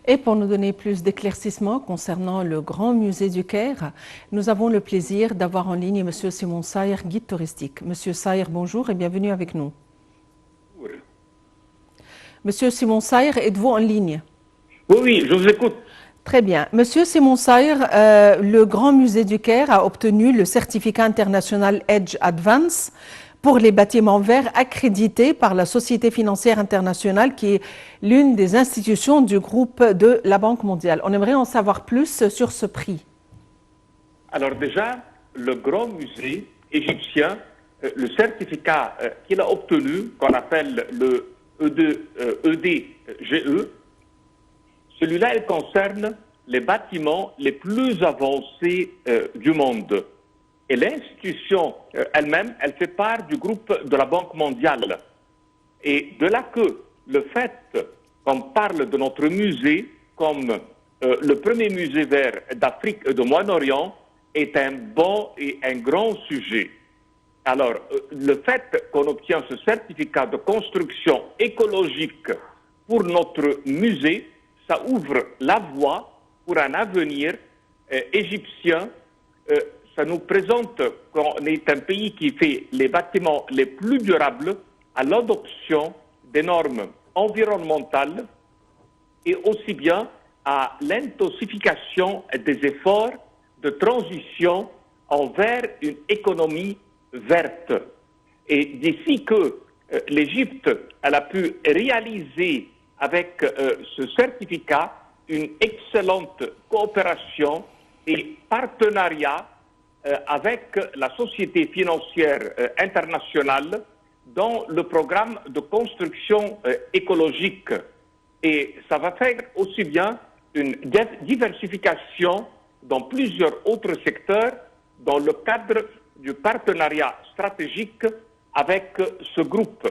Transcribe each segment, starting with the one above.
Et pour nous donner plus d'éclaircissements concernant le Grand Musée du Caire, nous avons le plaisir d'avoir en ligne M. Simon Saïr, guide touristique. Monsieur Saïr, bonjour et bienvenue avec nous. Monsieur Simon Saïr, êtes-vous en ligne? Oui, oui, je vous écoute. Très bien. Monsieur Simon Saïr, le Grand Musée du Caire a obtenu le certificat international Edge Advance pour les bâtiments verts accrédités par la Société financière internationale, qui est l'une des institutions du groupe de la Banque mondiale. On aimerait en savoir plus sur ce prix. Alors déjà, le Grand Musée égyptien, le certificat qu'il a obtenu, qu'on appelle le EDGE, celui-là, il concerne les bâtiments les plus avancés du monde. Et l'institution elle-même, elle fait part du groupe de la Banque mondiale. Et de là que le fait qu'on parle de notre musée comme le premier musée vert d'Afrique et de Moyen-Orient est un bon et un grand sujet. Alors, le fait qu'on obtient ce certificat de construction écologique pour notre musée, ça ouvre la voie pour un avenir égyptien. Ça nous présente qu'on est un pays qui fait les bâtiments les plus durables à l'adoption des normes environnementales et aussi bien à l'intensification des efforts de transition envers une économie verte. Et d'ici que l'Égypte elle a pu réaliser avec ce certificat une excellente coopération et partenariat avec la Société financière internationale dans le programme de construction écologique. Et ça va faire aussi bien une diversification dans plusieurs autres secteurs dans le cadre du partenariat stratégique avec ce groupe.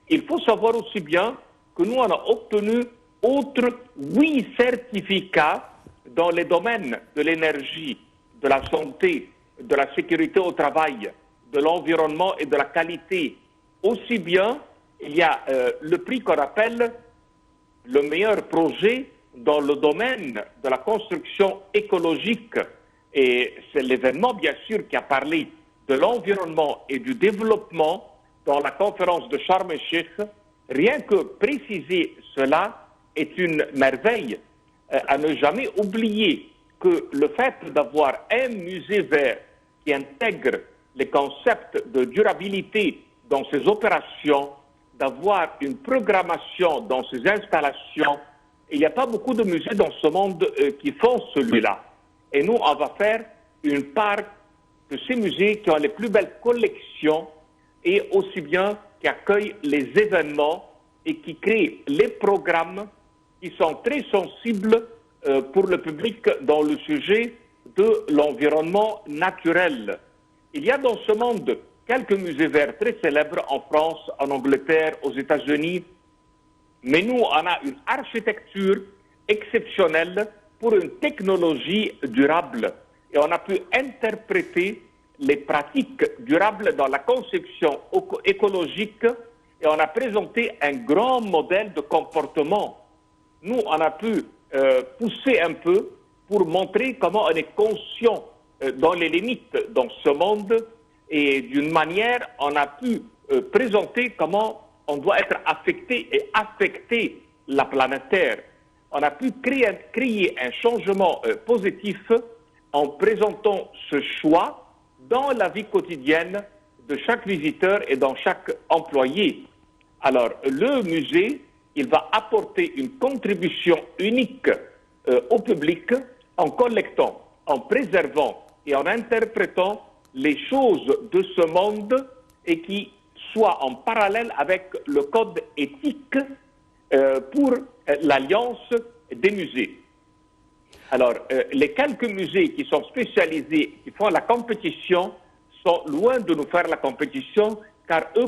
Il faut savoir aussi bien que nous, on a obtenu autres 8 certificats dans les domaines de l'énergie, de la santé, de la sécurité au travail, de l'environnement et de la qualité. Aussi bien, il y a le prix qu'on appelle le meilleur projet dans le domaine de la construction écologique. Et c'est l'événement, bien sûr, qui a parlé de l'environnement et du développement dans la conférence de Sharm el-Sheikh. Rien que préciser cela est une merveille. À ne jamais oublier que le fait d'avoir un musée vert qui intègre les concepts de durabilité dans ses opérations, d'avoir une programmation dans ses installations, il n'y a pas beaucoup de musées dans ce monde qui font celui-là. Et nous, on va faire une part de ces musées qui ont les plus belles collections et aussi bien qui accueillent les événements et qui créent les programmes qui sont très sensibles pour le public dans le sujet de l'environnement naturel. Il y a dans ce monde quelques musées verts très célèbres en France, en Angleterre, aux États-Unis, mais nous, on a une architecture exceptionnelle pour une technologie durable. Et on a pu interpréter les pratiques durables dans la conception écologique et on a présenté un grand modèle de comportement. Nous, on a pu pousser un peu pour montrer comment on est conscient dans les limites dans ce monde et d'une manière, on a pu présenter comment on doit être affecté et affecter la planète Terre. On a pu créer un changement positif en présentant ce choix dans la vie quotidienne de chaque visiteur et dans chaque employé. Alors, le musée, il va apporter une contribution unique au public en collectant, en préservant et en interprétant les choses de ce monde et qui soient en parallèle avec le code éthique pour l'Alliance des musées. Alors, les quelques musées qui sont spécialisés, qui font la compétition, sont loin de nous faire la compétition, car eux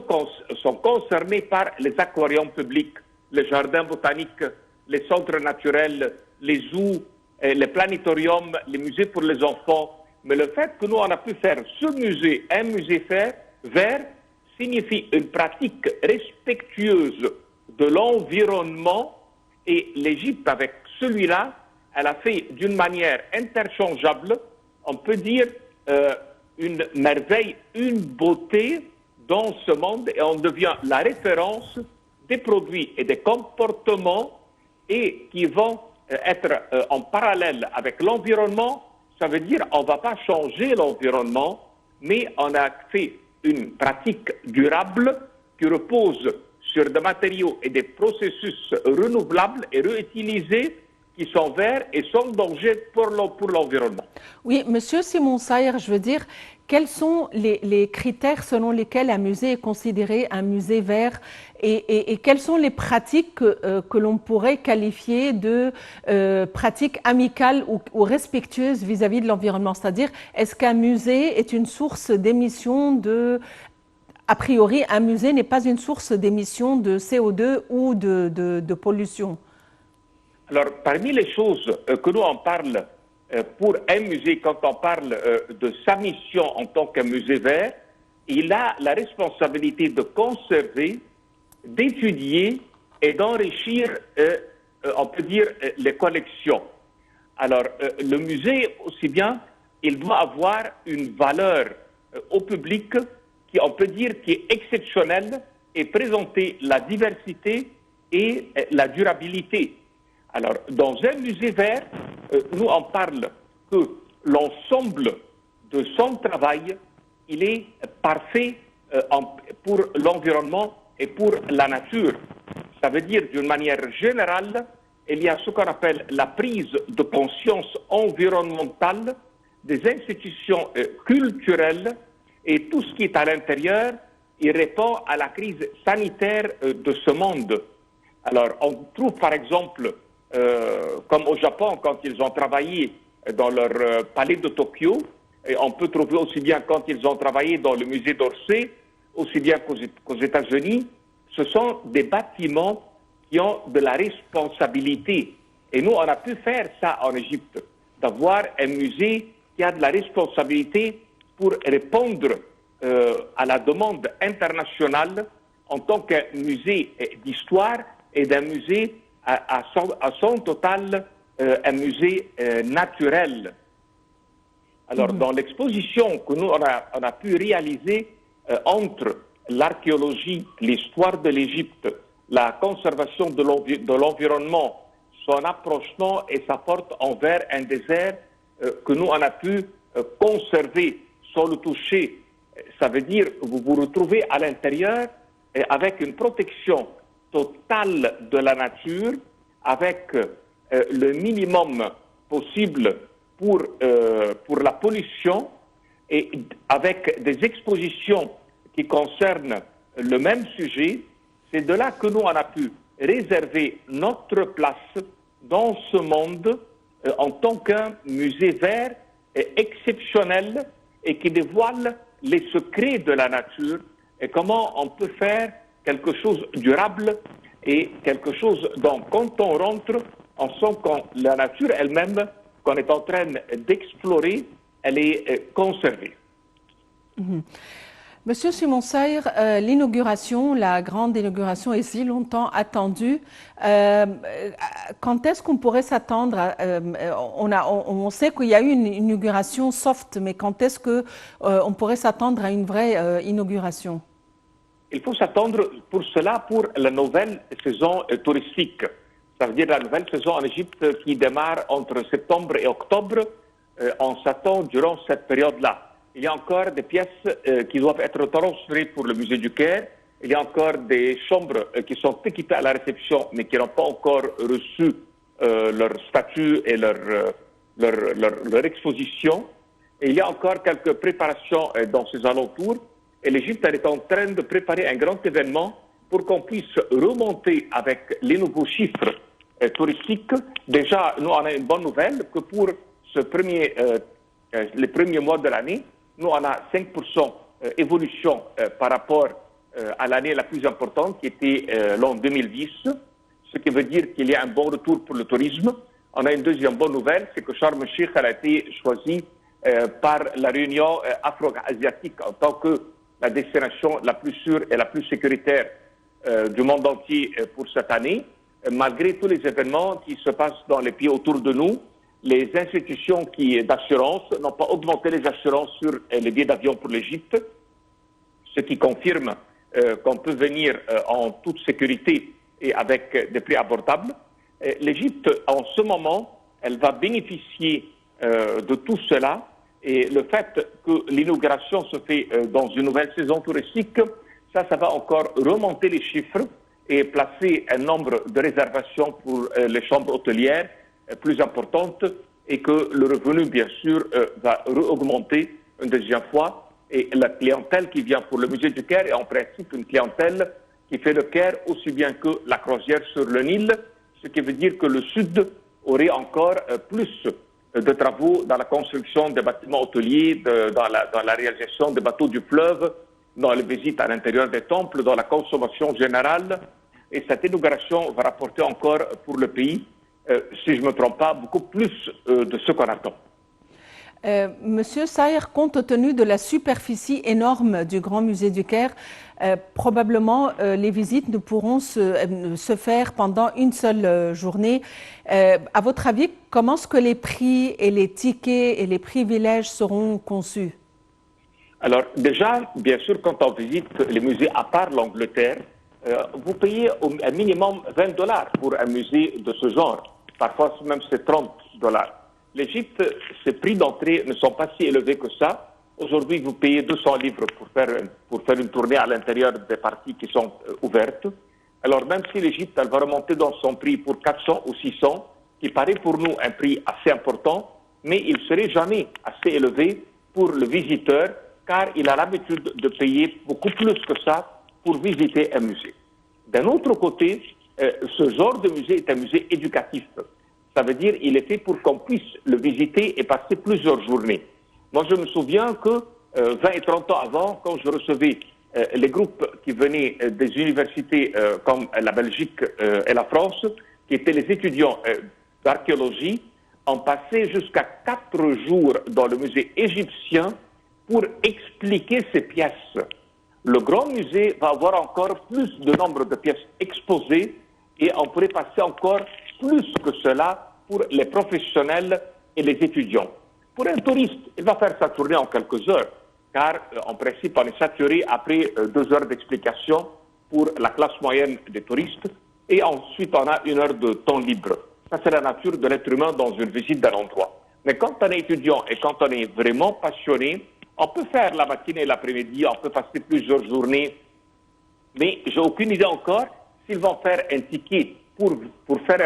sont concernés par les aquariums publics, les jardins botaniques, les centres naturels, les zoos, les planétoriums, les musées pour les enfants. Mais le fait que nous, on a pu faire ce musée, un musée vert, signifie une pratique respectueuse de l'environnement. Et l'Égypte, avec celui-là, elle a fait d'une manière interchangeable, on peut dire, une merveille, une beauté dans ce monde, et on devient la référence des produits et des comportements et qui vont être en parallèle avec l'environnement. Ça veut dire on ne va pas changer l'environnement, mais on a fait une pratique durable qui repose sur des matériaux et des processus renouvelables et réutilisés qui sont verts et sans danger pour l'environnement. Oui, Monsieur Simon Saïr, je veux dire, quels sont les critères selon lesquels un musée est considéré un musée vert et quelles sont les pratiques que l'on pourrait qualifier de pratiques amicales ou respectueuses vis-à-vis de l'environnement? C'est-à-dire, est-ce qu'un musée est une source d'émissions de... A priori, un musée n'est pas une source d'émissions de CO2 ou de pollution. Alors, parmi les choses que nous on parle pour un musée, quand on parle de sa mission en tant qu'un musée vert, il a la responsabilité de conserver, d'étudier et d'enrichir, on peut dire, les collections. Alors, le musée, aussi bien, il doit avoir une valeur au public qui, on peut dire, qui est exceptionnelle et présenter la diversité et la durabilité. Alors, dans un musée vert, nous on parle que l'ensemble de son travail, il est parfait pour l'environnement et pour la nature. Ça veut dire, d'une manière générale, il y a ce qu'on appelle la prise de conscience environnementale des institutions culturelles et tout ce qui est à l'intérieur, il répond à la crise sanitaire de ce monde. Alors, on trouve par exemple, comme au Japon, quand ils ont travaillé dans leur palais de Tokyo, et on peut trouver aussi bien quand ils ont travaillé dans le musée d'Orsay, aussi bien qu'aux États-Unis, ce sont des bâtiments qui ont de la responsabilité. Et nous, on a pu faire ça en Égypte, d'avoir un musée qui a de la responsabilité pour répondre à la demande internationale en tant qu'un musée d'histoire et d'un musée à son total, un musée naturel. Alors, dans l'exposition que nous, on a pu réaliser entre l'archéologie, l'histoire de l'Égypte, la conservation de l'environnement, son approchement et sa porte envers un désert que nous, on a pu conserver sans le toucher. Ça veut dire que vous vous retrouvez à l'intérieur avec une protection totale de la nature, avec le minimum possible pour la pollution et avec des expositions qui concernent le même sujet. C'est de là que nous, on a pu réserver notre place dans ce monde en tant qu'un musée vert exceptionnel et qui dévoile les secrets de la nature et comment on peut faire quelque chose de durable et quelque chose dont, quand on rentre, on sent que la nature elle-même, qu'on est en train d'explorer, elle est conservée. Monsieur Simon Saïr, l'inauguration, la grande inauguration est si longtemps attendue. Quand est-ce qu'on pourrait s'attendre on sait qu'il y a eu une inauguration soft, mais quand est-ce qu'on pourrait s'attendre à une vraie inauguration? Il faut s'attendre pour cela pour la nouvelle saison touristique. Ça veut dire la nouvelle saison en Égypte qui démarre entre septembre et octobre. On s'attend durant cette période-là. Il y a encore des pièces qui doivent être transférées pour le musée du Caire. Il y a encore des chambres qui sont équipées à la réception, mais qui n'ont pas encore reçu leur statut et leur exposition. Et il y a encore quelques préparations dans ces alentours. Et l'Égypte est en train de préparer un grand événement pour qu'on puisse remonter avec les nouveaux chiffres touristiques. Déjà, nous, on a une bonne nouvelle que pour les premiers mois de l'année, nous, on a 5% évolution par rapport à l'année la plus importante qui était l'an 2010, ce qui veut dire qu'il y a un bon retour pour le tourisme. On a une deuxième bonne nouvelle, c'est que Sharm el-Sheikh a été choisi par la Réunion afro-asiatique en tant que la destination la plus sûre et la plus sécuritaire du monde entier pour cette année. malgré tous les événements qui se passent dans les pays autour de nous, les institutions d'assurance n'ont pas augmenté les assurances sur les billets d'avion pour l'Égypte, ce qui confirme qu'on peut venir en toute sécurité et avec des prix abordables. L'Égypte, en ce moment, elle va bénéficier de tout cela, et le fait que l'inauguration se fait dans une nouvelle saison touristique, ça va encore remonter les chiffres et placer un nombre de réservations pour les chambres hôtelières plus importantes, et que le revenu, bien sûr, va augmenter une deuxième fois. Et la clientèle qui vient pour le musée du Caire est en principe une clientèle qui fait le Caire aussi bien que la croisière sur le Nil, ce qui veut dire que le Sud aurait encore plus de travaux dans la construction des bâtiments hôteliers, dans la réalisation des bateaux du fleuve, dans les visites à l'intérieur des temples, dans la consommation générale. Et cette inauguration va rapporter encore pour le pays, si je ne me trompe pas, beaucoup plus de ce qu'on attend. Monsieur Saïr, compte tenu de la superficie énorme du Grand Musée du Caire, probablement les visites ne pourront se faire pendant une seule journée. À votre avis, comment est-ce que les prix et les tickets et les privilèges seront conçus? Alors déjà, bien sûr, quand on visite les musées à part l'Angleterre, vous payez un minimum $20 pour un musée de ce genre. Parfois même c'est $30. L'Égypte, ses prix d'entrée ne sont pas si élevés que ça. Aujourd'hui, vous payez 200 livres pour faire une tournée à l'intérieur des parties qui sont ouvertes. Alors même si l'Égypte, elle va remonter dans son prix pour 400 ou 600, qui paraît pour nous un prix assez important, mais il ne serait jamais assez élevé pour le visiteur, car il a l'habitude de payer beaucoup plus que ça pour visiter un musée. D'un autre côté, ce genre de musée est un musée éducatif. Ça veut dire qu'il est fait pour qu'on puisse le visiter et passer plusieurs journées. Moi, je me souviens que 20 et 30 ans avant, quand je recevais les groupes qui venaient des universités comme la Belgique et la France, qui étaient les étudiants d'archéologie, on passait jusqu'à 4 jours dans le musée égyptien pour expliquer ces pièces. Le grand musée va avoir encore plus de nombre de pièces exposées, et on pourrait passer encore plus que cela pour les professionnels et les étudiants. Pour un touriste, il va faire sa tournée en quelques heures, car en principe, on est saturé après 2 heures d'explication pour la classe moyenne des touristes, et ensuite on a 1 heure de temps libre. Ça, c'est la nature de l'être humain dans une visite d'un endroit. Mais quand on est étudiant et quand on est vraiment passionné, on peut faire la matinée et l'après-midi, on peut passer plusieurs journées, mais j'ai aucune idée encore s'ils vont faire un ticket pour faire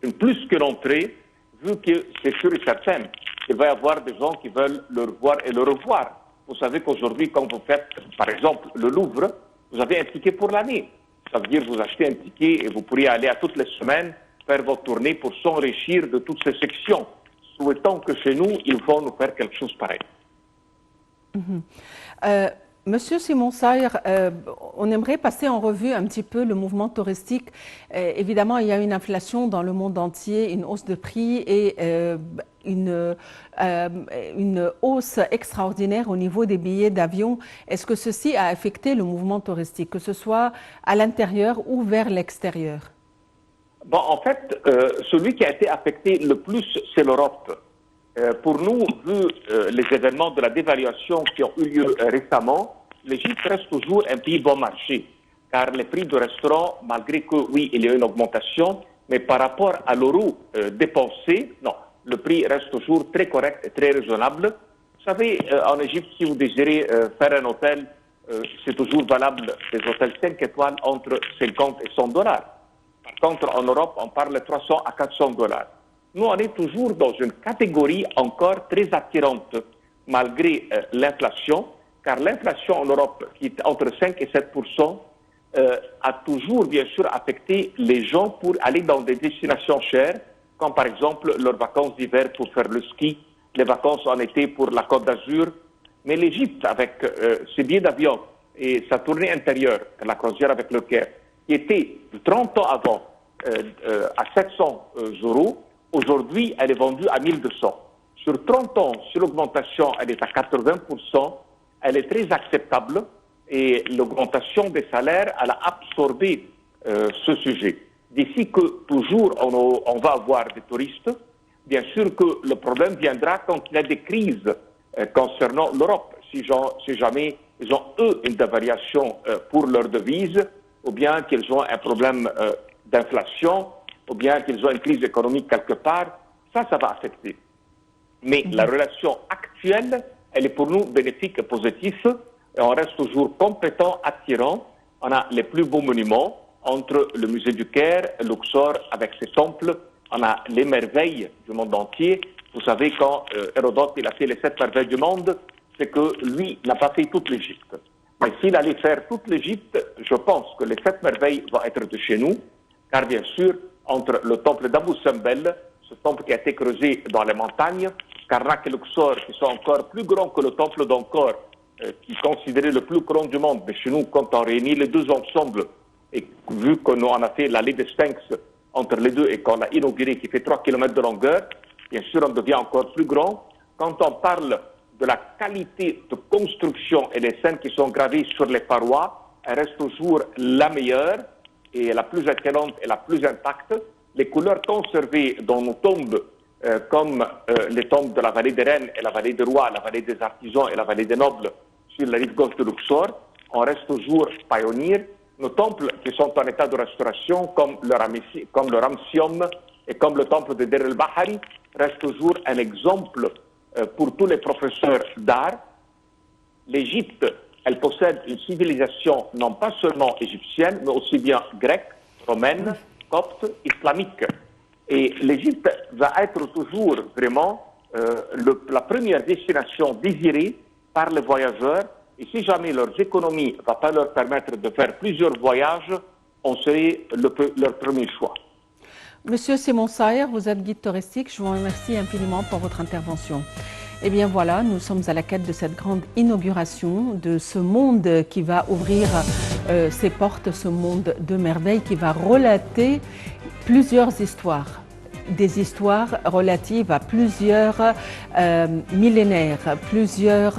une plus qu'une entrée, vu que c'est sûr et certain qu'il va y avoir des gens qui veulent le revoir et le revoir. Vous savez qu'aujourd'hui, quand vous faites, par exemple, le Louvre, vous avez un ticket pour l'année. Ça veut dire que vous achetez un ticket et vous pourriez aller à toutes les semaines faire votre tournée pour s'enrichir de toutes ces sections. Souhaitons que chez nous, ils vont nous faire quelque chose pareil. Monsieur Simon Saïr, on aimerait passer en revue un petit peu le mouvement touristique. Évidemment, il y a une inflation dans le monde entier, une hausse de prix et une hausse extraordinaire au niveau des billets d'avion. Est-ce que ceci a affecté le mouvement touristique, que ce soit à l'intérieur ou vers l'extérieur? Bon, en fait, celui qui a été affecté le plus, c'est l'Europe. Pour nous, vu les événements de la dévaluation qui ont eu lieu récemment, l'Égypte reste toujours un pays bon marché, car les prix de restaurants, malgré que, oui, il y a une augmentation, mais par rapport à l'euro dépensé, non, le prix reste toujours très correct et très raisonnable. Vous savez, en Égypte, si vous désirez faire un hôtel, c'est toujours valable, des hôtels 5 étoiles entre 50 et $100. Par contre, en Europe, on parle de 300 à $400. Nous, on est toujours dans une catégorie encore très attirante, malgré l'inflation, car l'inflation en Europe, qui est entre 5 et 7%, a toujours, bien sûr, affecté les gens pour aller dans des destinations chères, comme par exemple leurs vacances d'hiver pour faire le ski, les vacances en été pour la Côte d'Azur. Mais l'Égypte, avec ses billets d'avion et sa tournée intérieure, la croisière avec le Caire, qui était 30 ans avant à 700 €, aujourd'hui, elle est vendue à 1200. Sur 30 ans, si l'augmentation elle est à 80%, elle est très acceptable, et l'augmentation des salaires, elle a absorbé ce sujet. d'ici que toujours on va avoir des touristes. Bien sûr que le problème viendra quand il y a des crises concernant l'Europe. Si jamais ils ont, eux, une dévariation pour leur devise, ou bien qu'ils ont un problème d'inflation, ou bien qu'ils ont une crise économique quelque part, ça va affecter. Mais la relation actuelle, elle est pour nous bénéfique et positive. Et on reste toujours compétent, attirant. On a les plus beaux monuments entre le musée du Caire, Luxor avec ses temples. On a les merveilles du monde entier. Vous savez, quand Hérodote il a fait les 7 merveilles du monde, c'est que lui n'a pas fait toute l'Égypte. Mais s'il allait faire toute l'Égypte, je pense que les 7 merveilles vont être de chez nous, car bien sûr, entre le temple d'Abou Simbel, ce temple qui a été creusé dans les montagnes, Karnak et Luxor, qui sont encore plus grands que le temple d'Angkor, qui est considéré le plus grand du monde, mais chez nous, quand on réunit les deux ensemble, et vu qu'on a fait l'allée des Sphinx entre les deux et qu'on a inauguré, qui fait 3 km de longueur, bien sûr, on devient encore plus grand. Quand on parle de la qualité de construction et les scènes qui sont gravées sur les parois, elle reste toujours la meilleure et la plus excellente et la plus intacte. Les couleurs conservées dans nos tombes, comme les tombes de la vallée des reines et la vallée des rois, la vallée des artisans et la vallée des nobles sur la rive gauche de Luxor, on reste toujours pionniers. Nos temples qui sont en état de restauration, comme le Ramsium et comme le temple de Der el-Bahari, restent toujours un exemple pour tous les professeurs d'art. L'Égypte, elle possède une civilisation non pas seulement égyptienne, mais aussi bien grecque, romaine, copte, islamique. Et l'Égypte va être toujours vraiment la première destination désirée par les voyageurs. Et si jamais leurs économies ne vont pas leur permettre de faire plusieurs voyages, on serait leur premier choix. Monsieur Simon Saïr, vous êtes guide touristique. Je vous remercie infiniment pour votre intervention. Eh bien voilà, nous sommes à la quête de cette grande inauguration, de ce monde qui va ouvrir ses portes, ce monde de merveilles qui va relater plusieurs histoires. Des histoires relatives à plusieurs millénaires, plusieurs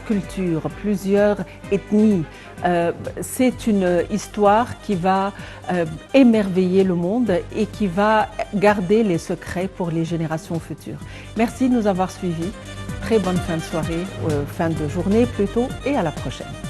cultures, plusieurs ethnies. C'est une histoire qui va émerveiller le monde et qui va garder les secrets pour les générations futures. Merci de nous avoir suivis. Très bonne fin de soirée, fin de journée plutôt, et à la prochaine.